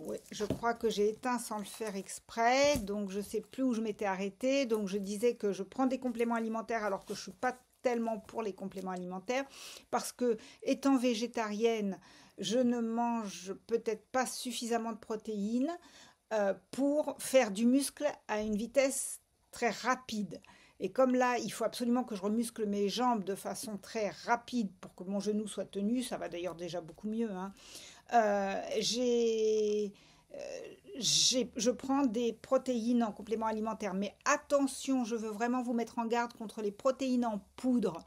Oui, je crois que j'ai éteint sans le faire exprès, donc je sais plus où je m'étais arrêtée. Donc je disais que je prends des compléments alimentaires alors que je suis pas tellement pour les compléments alimentaires parce que étant végétarienne, je ne mange peut-être pas suffisamment de protéines pour faire du muscle à une vitesse très rapide. Et comme là, il faut absolument que je remuscle mes jambes de façon très rapide pour que mon genou soit tenu, ça va d'ailleurs déjà beaucoup mieux, hein. Euh, j'ai, euh, je prends des protéines en complément alimentaire, mais attention, je veux vraiment vous mettre en garde contre les protéines en poudre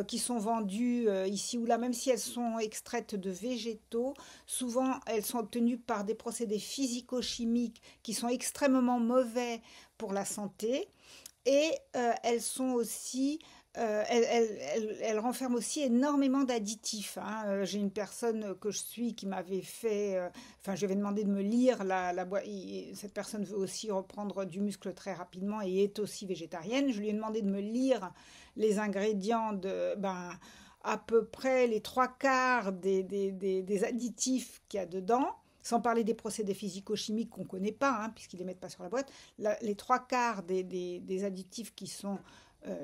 qui sont vendues ici ou là, même si elles sont extraites de végétaux. Souvent, elles sont obtenues par des procédés physico-chimiques qui sont extrêmement mauvais pour la santé. Et elles sont aussi, elles renferment aussi énormément d'additifs, hein. J'ai une personne que je suis qui m'avait fait, enfin, je lui avais demandé de me lire la boîte. Cette personne veut aussi reprendre du muscle très rapidement et est aussi végétarienne. Je lui ai demandé de me lire les ingrédients de, ben, à peu près les trois quarts des additifs qu'il y a dedans, sans parler des procédés physico-chimiques qu'on ne connaît pas, hein, puisqu'ils ne les mettent pas sur la boîte. Les trois quarts des additifs qui sont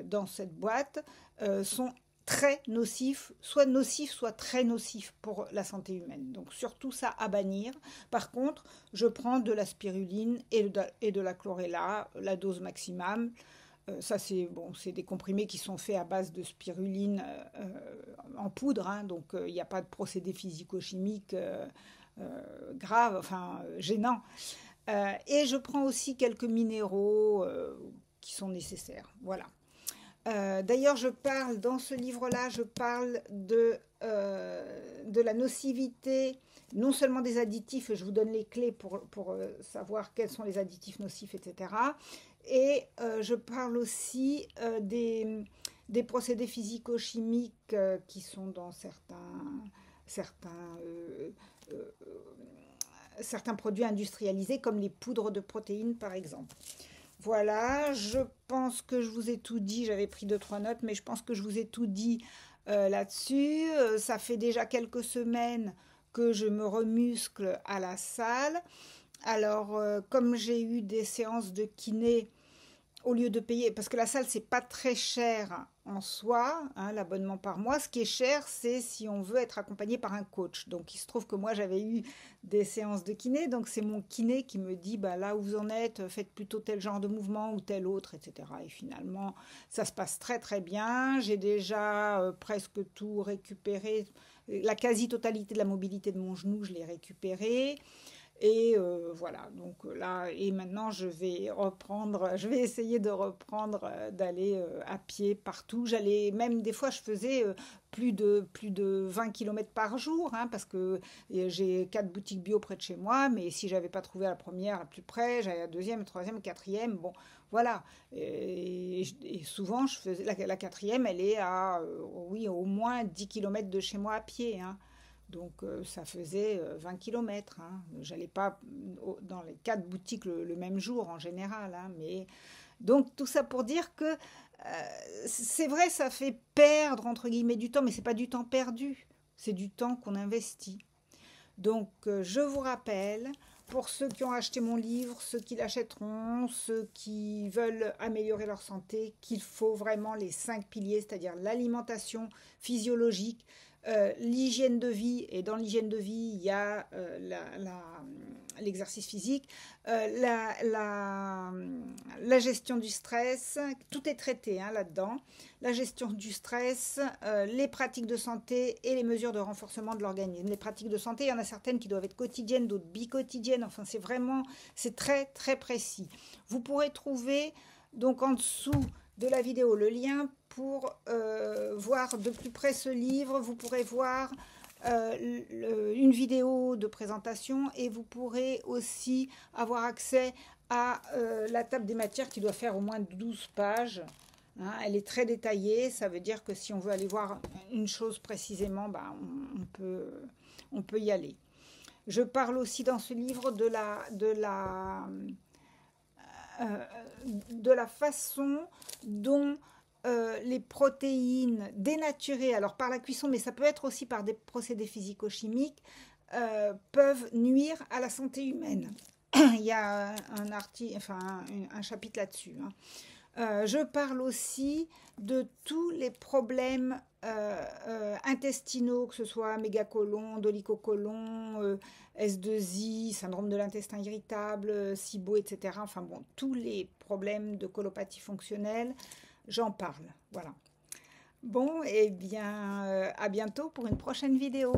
dans cette boîte sont très nocifs, soit très nocifs pour la santé humaine. Donc surtout ça à bannir. Par contre, je prends de la spiruline et de la chlorella, la dose maximum. Ça, c'est bon, c'est des comprimés qui sont faits à base de spiruline en poudre, hein, donc il n'y a pas de procédé physico-chimique grave, enfin gênant. Et je prends aussi quelques minéraux qui sont nécessaires. Voilà. D'ailleurs, je parle dans ce livre-là, je parle de la nocivité, non seulement des additifs, je vous donne les clés pour savoir quels sont les additifs nocifs, etc. Et je parle aussi des procédés physico-chimiques qui sont dans certains, euh, euh, certains produits industrialisés, comme les poudres de protéines, par exemple. Voilà, je pense que je vous ai tout dit. J'avais pris deux, trois notes, mais je pense que je vous ai tout dit là-dessus. Ça fait déjà quelques semaines que je me remuscle à la salle. Alors, comme j'ai eu des séances de kiné, au lieu de payer, parce que la salle, c'est pas très cher en soi, hein, l'abonnement par mois. Ce qui est cher, c'est si on veut être accompagné par un coach. Donc, il se trouve que moi, j'avais eu des séances de kiné. Donc, c'est mon kiné qui me dit, bah, là où vous en êtes, faites plutôt tel genre de mouvement ou tel autre, etc. Et finalement, ça se passe très, très bien. J'ai déjà presque tout récupéré. La quasi-totalité de la mobilité de mon genou, je l'ai récupérée. Et voilà, donc là, et maintenant je vais essayer de reprendre, d'aller à pied partout. J'allais, même des fois, je faisais plus de 20 kilomètres par jour, hein, parce que j'ai quatre boutiques bio près de chez moi, mais si j'avais pas trouvé la première la plus près, j'allais à la deuxième, la troisième, la quatrième, bon, voilà. Et souvent, je faisais, la quatrième, elle est à, oui, au moins 10 kilomètres de chez moi à pied, hein. Donc ça faisait 20 kilomètres, hein. J'allais pas dans les quatre boutiques le même jour en général, hein, mais donc tout ça pour dire que c'est vrai, ça fait perdre entre guillemets du temps, mais c'est pas du temps perdu, c'est du temps qu'on investit. Donc je vous rappelle, pour ceux qui ont acheté mon livre, ceux qui l'achèteront, ceux qui veulent améliorer leur santé, qu'il faut vraiment les cinq piliers, c'est-à-dire l'alimentation physiologique, l'hygiène de vie, et dans l'hygiène de vie, il y a l'exercice physique, la gestion du stress, tout est traité, hein, là-dedans, la gestion du stress, les pratiques de santé et les mesures de renforcement de l'organisme. Les pratiques de santé, il y en a certaines qui doivent être quotidiennes, d'autres biquotidiennes, enfin c'est vraiment, c'est très très précis. Vous pourrez trouver donc en dessous de la vidéo le lien pour voir de plus près ce livre. Vous pourrez voir une vidéo de présentation et vous pourrez aussi avoir accès à la table des matières qui doit faire au moins 12 pages. Hein, elle est très détaillée, ça veut dire que si on veut aller voir une chose précisément, bah, on peut y aller. Je parle aussi dans ce livre euh, de la façon dont les protéines dénaturées, alors par la cuisson, mais ça peut être aussi par des procédés physico-chimiques, peuvent nuire à la santé humaine. Il y a un article, enfin un chapitre là-dessus. Hein. Je parle aussi de tous les problèmes intestinaux, que ce soit mégacolon, dolichocolon, S2I, syndrome de l'intestin irritable, SIBO, etc. Enfin bon, tous les problèmes de colopathie fonctionnelle, j'en parle. Voilà. Bon, eh bien, à bientôt pour une prochaine vidéo.